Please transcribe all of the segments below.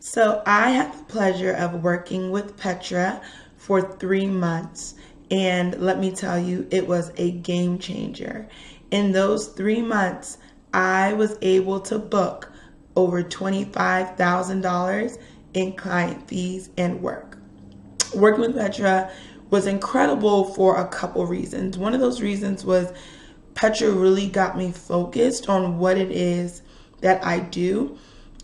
So I had the pleasure of working with Petra for 3 months. And let me tell you, it was a game changer. In those 3 months, I was able to book over $25,000 in client fees and work. Working with Petra was incredible for a couple reasons. One of those reasons was Petra really got me focused on what it is that I do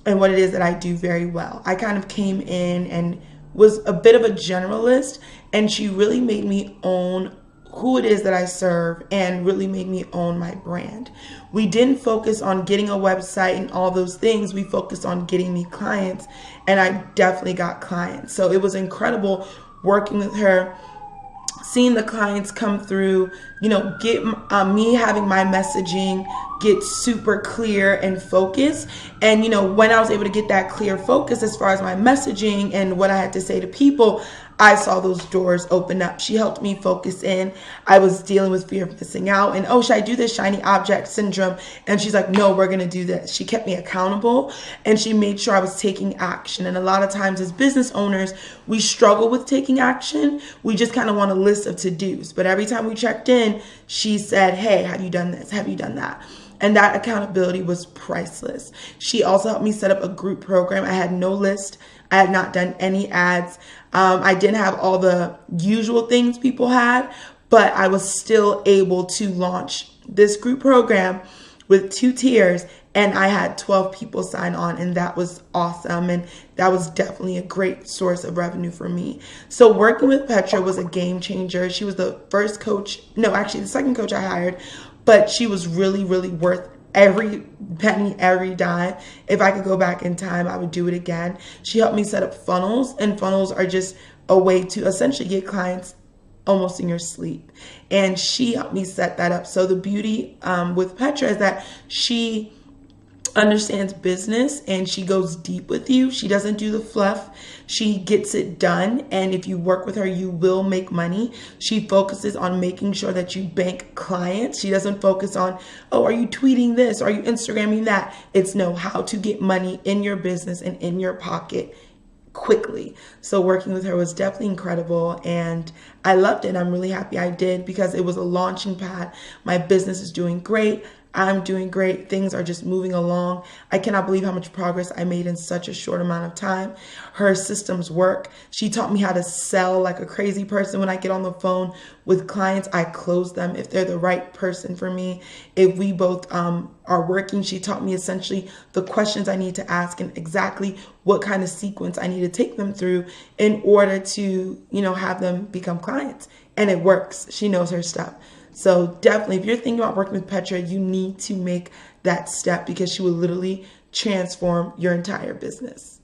and what it is that I do very well. I kind of came in and was a bit of a generalist, and she really made me own who it is that I serve and really made me own my brand. We didn't focus on getting a website and all those things. We focused on getting me clients, and I definitely got clients. So it was incredible working with her, seeing the clients come through, get me having my messaging get super clear and focused. And, when I was able to get that clear focus as far as my messaging and what I had to say to people, I saw those doors open up. She helped me focus in. I was dealing with fear of missing out and, should I do this shiny object syndrome? And she's like, no, we're going to do this. She kept me accountable, and she made sure I was taking action. And a lot of times as business owners, we struggle with taking action. We just kind of want a list of to-dos. But every time we checked in, she said, hey, have you done this? Have you done that? And that accountability was priceless. She also helped me set up a group program. I had no list. I had not done any ads. I didn't have all the usual things people had, but I was still able to launch this group program with 2 tiers, and I had 12 people sign on, and that was awesome. And that was definitely a great source of revenue for me. So working with Petra was a game changer. She was the first coach, no, actually the second coach I hired, but she was really, really worth every penny, every dime. If I could go back in time, I would do it again. She helped me set up funnels, and funnels are just a way to essentially get clients almost in your sleep. And she helped me set that up. So the beauty with Petra is that she understands business and she goes deep with you. She doesn't do the fluff. She gets it done. And if you work with her, you will make money. She focuses on making sure that you bank clients. She doesn't focus on, oh, are you tweeting this? Are you Instagramming that? It's no, how to get money in your business and in your pocket quickly. So working with her was definitely incredible, and I loved it. I'm really happy I did, because it was a launching pad. My business is doing great. I'm doing great. Things are just moving along. I cannot believe how much progress I made in such a short amount of time. Her systems work. She taught me how to sell like a crazy person. When I get on the phone with clients, I close them if they're the right person for me. If we both are working, she taught me essentially the questions I need to ask and exactly what kind of sequence I need to take them through in order to, have them become clients. And it works. She knows her stuff. So definitely, if you're thinking about working with Petra, you need to make that step, because she will literally transform your entire business.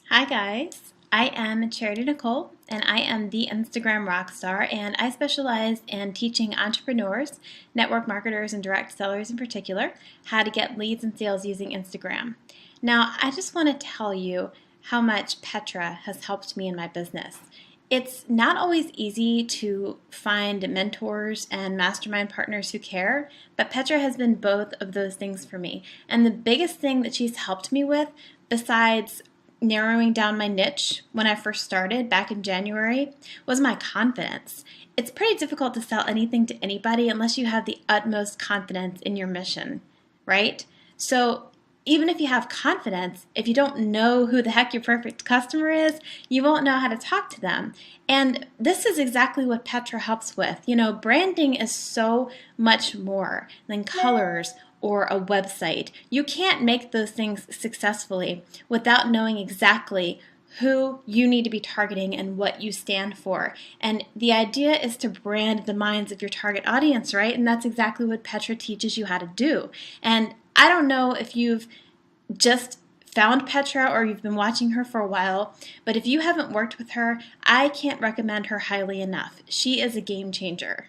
Hi guys, I am Charity Nicole, and I am the Instagram rockstar, and I specialize in teaching entrepreneurs, network marketers, and direct sellers in particular how to get leads and sales using Instagram. Now, I just want to tell you how much Petra has helped me in my business. It's not always easy to find mentors and mastermind partners who care, but Petra has been both of those things for me. And the biggest thing that she's helped me with, besides narrowing down my niche when I first started back in January, was my confidence. It's pretty difficult to sell anything to anybody unless you have the utmost confidence in your mission, right? So even if you have confidence, if you don't know who the heck your perfect customer is, you won't know how to talk to them. And this is exactly what Petra helps with. Branding is so much more than colors or a website. You can't make those things successfully without knowing exactly who you need to be targeting and what you stand for. And the idea is to brand the minds of your target audience, right? And that's exactly what Petra teaches you how to do. And I don't know if you've just found Petra or you've been watching her for a while, but if you haven't worked with her, I can't recommend her highly enough. She is a game changer.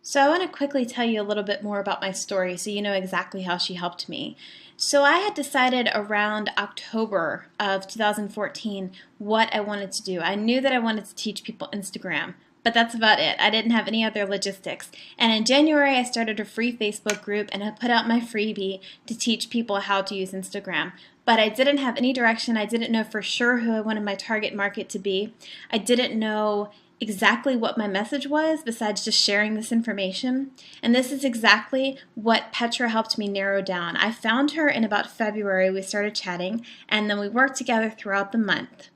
So I want to quickly tell you a little bit more about my story so you know exactly how she helped me. So I had decided around October of 2014 what I wanted to do. I knew that I wanted to teach people Instagram. but that's about it. I didn't have any other logistics. And in January, I started a free Facebook group and I put out my freebie to teach people how to use Instagram. But I didn't have any direction. I didn't know for sure who I wanted my target market to be. I didn't know exactly what my message was besides just sharing this information. And this is exactly what Petra helped me narrow down. I found her in about February. We started chatting, and then we worked together throughout the month.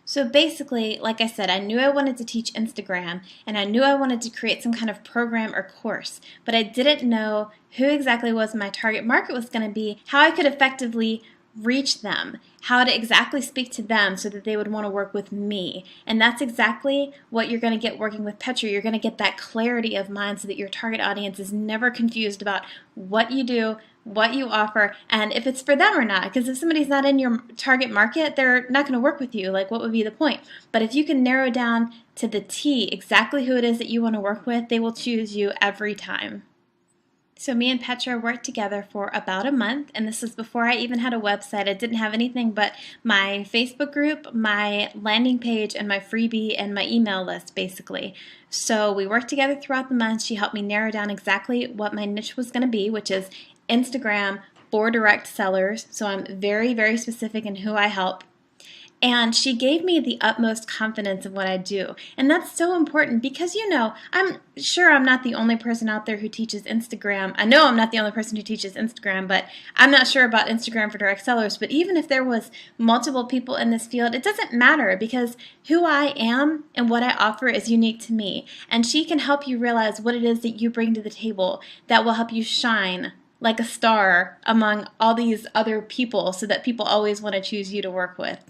So basically, like I said, I knew I wanted to teach Instagram and I knew I wanted to create some kind of program or course, but I didn't know who exactly was my target market was going to be, how I could effectively reach them, how to exactly speak to them so that they would want to work with me. And that's exactly what you're going to get working with Petra. You're going to get that clarity of mind so that your target audience is never confused about what you do, what you offer, and if it's for them or not. Because if somebody's not in your target market, they're not going to work with you. Like, what would be the point? But if you can narrow down to the T exactly who it is that you want to work with, they will choose you every time. So me and Petra worked together for about a month, and this was before I even had a website. I didn't have anything but my Facebook group, my landing page, and my freebie, and my email list, basically. So we worked together throughout the month. She helped me narrow down exactly what my niche was going to be, which is Instagram for direct sellers. So I'm very, very specific in who I help. And she gave me the utmost confidence in what I do. And that's so important because, I'm sure I'm not the only person out there who teaches Instagram. I know I'm not the only person who teaches Instagram, but I'm not sure about Instagram for direct sellers. But even if there was multiple people in this field, it doesn't matter because who I am and what I offer is unique to me. And she can help you realize what it is that you bring to the table that will help you shine like a star among all these other people so that people always want to choose you to work with.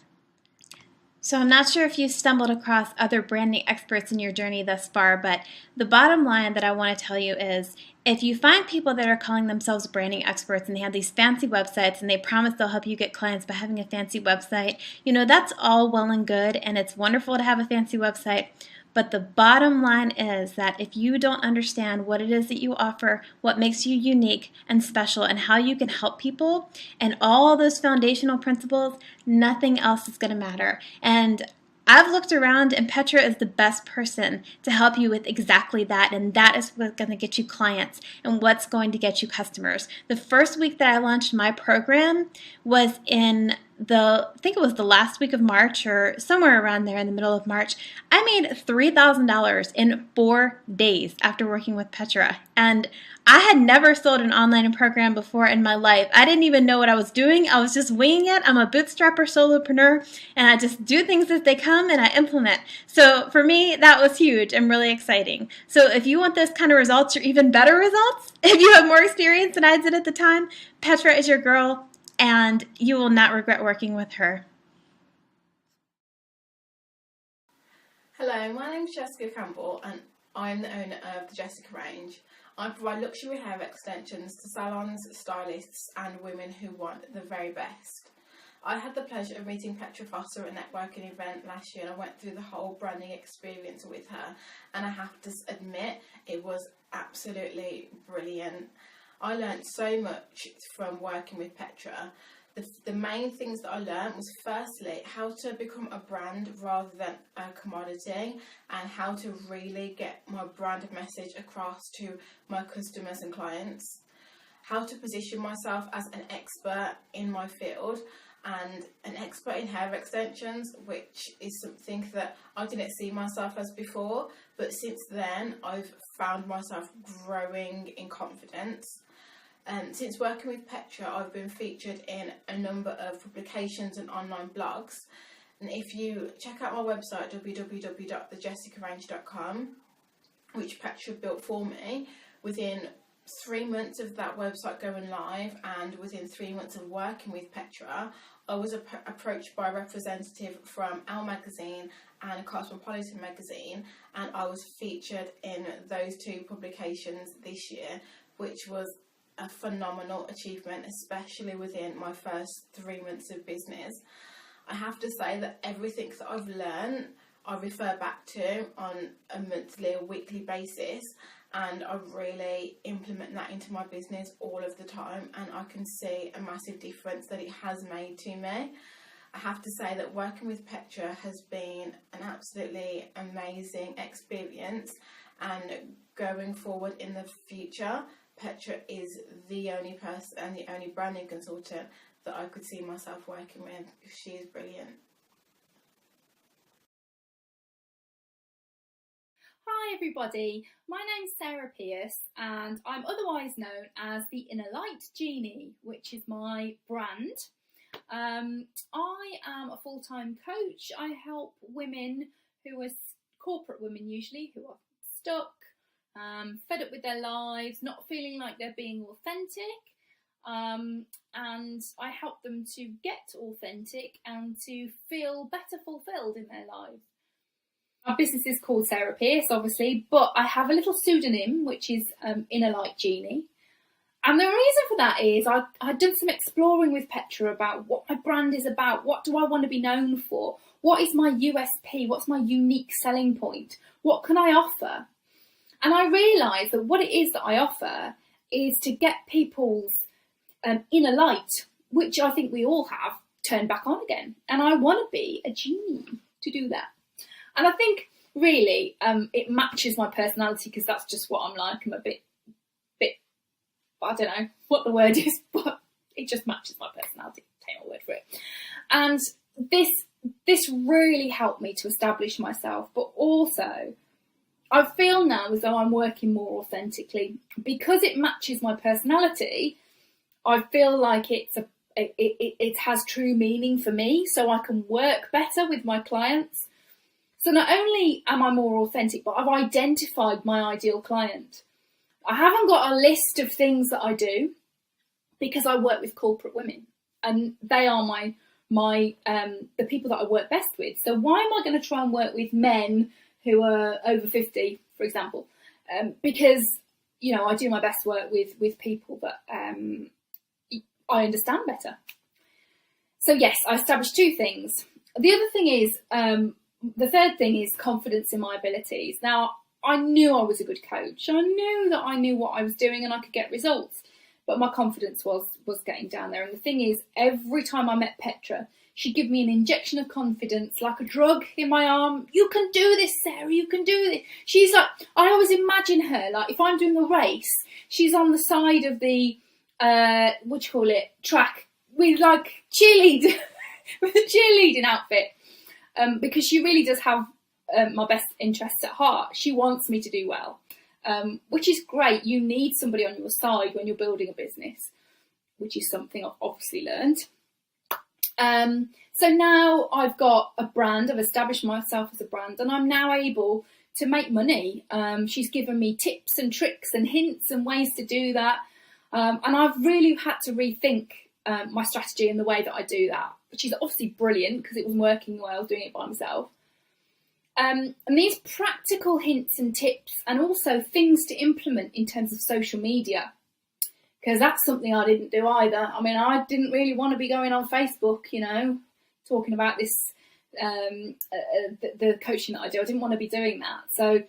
So I'm not sure if you've stumbled across other branding experts in your journey thus far, but the bottom line that I want to tell you is if you find people that are calling themselves branding experts and they have these fancy websites and they promise they'll help you get clients by having a fancy website, that's all well and good and it's wonderful to have a fancy website. But the bottom line is that if you don't understand what it is that you offer, what makes you unique and special, and how you can help people, and all those foundational principles, nothing else is going to matter. And I've looked around, and Petra is the best person to help you with exactly that, and that is what's going to get you clients and what's going to get you customers. The first week that I launched my program was in I think it was the last week of March or somewhere around there in the middle of March. I made $3,000 in 4 days after working with Petra. And I had never sold an online program before in my life. I didn't even know what I was doing. I was just winging it. I'm a bootstrapper solopreneur and I just do things as they come and I implement. So for me, that was huge and really exciting. So if you want those kind of results or even better results, if you have more experience than I did at the time, Petra is your girl. And you will not regret working with her. Hello, my name is Jessica Campbell and I'm the owner of the Jessica range. I provide luxury hair extensions to salons, stylists and women who want the very best. I had the pleasure of meeting Petra Foster at a networking event last year and I went through the whole branding experience with her and I have to admit it was absolutely brilliant. I learned so much from working with Petra. The main things that I learned was firstly how to become a brand rather than a commodity and how to really get my brand message across to my customers and clients. How to position myself as an expert in my field and an expert in hair extensions, which is something that I didn't see myself as before, but since then I've found myself growing in confidence. Since working with Petra, I've been featured in a number of publications and online blogs. And if you check out my website, www.thejessicarange.com, which Petra built for me, within 3 months of that website going live and within 3 months of working with Petra, I was approached by a representative from Elle magazine and Cosmopolitan magazine, and I was featured in those two publications this year, which was a phenomenal achievement, especially within my first 3 months of business. I have to say that everything that I've learned, I refer back to on a monthly or weekly basis, and I really implement that into my business all of the time, and I can see a massive difference that it has made to me. I have to say that working with Petra has been an absolutely amazing experience, and going forward in the future, Petra is the only person and the only branding consultant that I could see myself working with. She is brilliant. Hi everybody, my name's Sarah Pierce and I'm otherwise known as the Inner Light Genie, which is my brand. I am a full-time coach. I help women who are corporate women usually, who are stuck, fed up with their lives, not feeling like they're being authentic, and I help them to get authentic and to feel better fulfilled in their lives. My business is called Sarah Pierce, obviously, but I have a little pseudonym, which is Inner Light Genie. And the reason for that is I'd done some exploring with Petra about what my brand is about, what do I want to be known for, what is my USP, what's my unique selling point, what can I offer? And I realised that what it is that I offer is to get people's inner light, which I think we all have, turned back on again. And I want to be a genie to do that. And I think really it matches my personality, because that's just what I'm like. I'm a bit, I don't know what the word is, but it just matches my personality. Take my word for it. And this really helped me to establish myself, but also I feel now as though I'm working more authentically because it matches my personality. I feel like it has true meaning for me, so I can work better with my clients. So not only am I more authentic, but I've identified my ideal client. I haven't got a list of things that I do because I work with corporate women, and they are the people that I work best with. So why am I going to try and work with men who are over 50, for example? Because, you know, I do my best work with people that I understand better. So yes, I established two things. The other thing is, the third thing is confidence in my abilities. Now, I knew I was a good coach. I knew that I knew what I was doing and I could get results, but my confidence was getting down there. And the thing is, every time I met Petra, she'd give me an injection of confidence, like a drug in my arm. You can do this, Sarah, you can do this. She's like, I always imagine her, like if I'm doing a race, she's on the side of the, track with like cheerlead, with a cheerleading outfit. Because she really does have my best interests at heart. She wants me to do well, which is great. You need somebody on your side when you're building a business, which is something I've obviously learned. So now I've got a brand, I've established myself as a brand, and I'm now able to make money. She's given me tips and tricks and hints and ways to do that. And I've really had to rethink my strategy and the way that I do that. But she's obviously brilliant because it wasn't working while I was doing it by myself. And these practical hints and tips, and also things to implement in terms of social media, because that's something I didn't do either. I mean, I didn't really want to be going on Facebook, you know, talking about this, the coaching that I do. I didn't want to be doing that. So,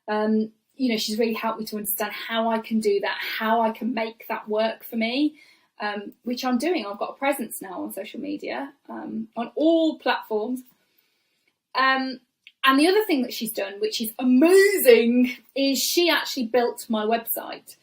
you know, she's really helped me to understand how I can do that, how I can make that work for me. Which I'm doing. I've got a presence now on social media, on all platforms. And the other thing that she's done, which is amazing, is she actually built my website,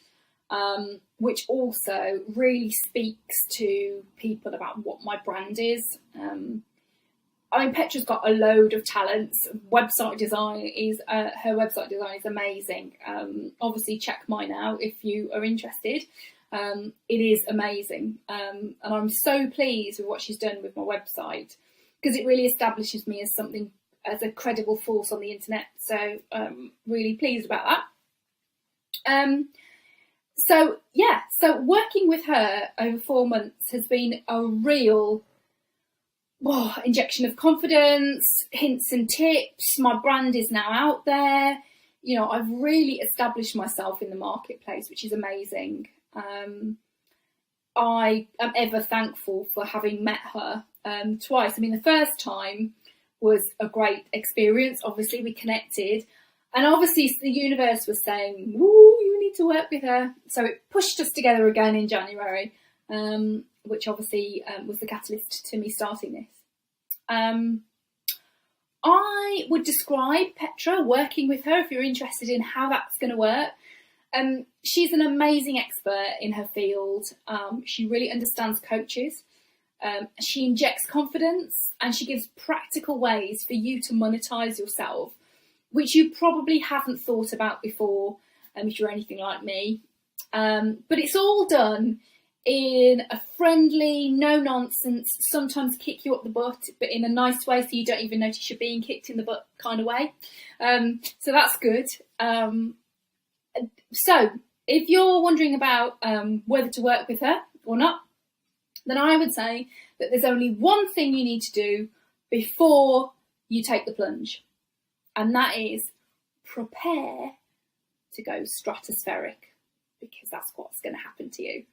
which also really speaks to people about what my brand is. I mean, Petra's got a load of talents. Website design is, her website design is amazing. Obviously check mine out if you are interested. It is amazing, and I'm so pleased with what she's done with my website, because it really establishes me as a credible force on the internet. So really pleased about that. So working with her over 4 months has been a real injection of confidence, hints and tips. My brand is now out there. You know, I've really established myself in the marketplace, which is amazing. I am ever thankful for having met her twice. I mean, the first time was a great experience. Obviously, we connected, and obviously the universe was saying, "Woo, you need to work with her." So it pushed us together again in January, which obviously was the catalyst to me starting this. I would describe Petra, working with her, if you're interested in how that's going to work. She's an amazing expert in her field. She really understands coaches. She injects confidence, and she gives practical ways for you to monetize yourself, which you probably haven't thought about before, if you're anything like me. But it's all done in a friendly, no-nonsense, sometimes kick you up the butt, but in a nice way so you don't even notice you're being kicked in the butt kind of way. So that's good. So if you're wondering about whether to work with her or not, then I would say that there's only one thing you need to do before you take the plunge, and that is prepare to go stratospheric, because that's what's going to happen to you.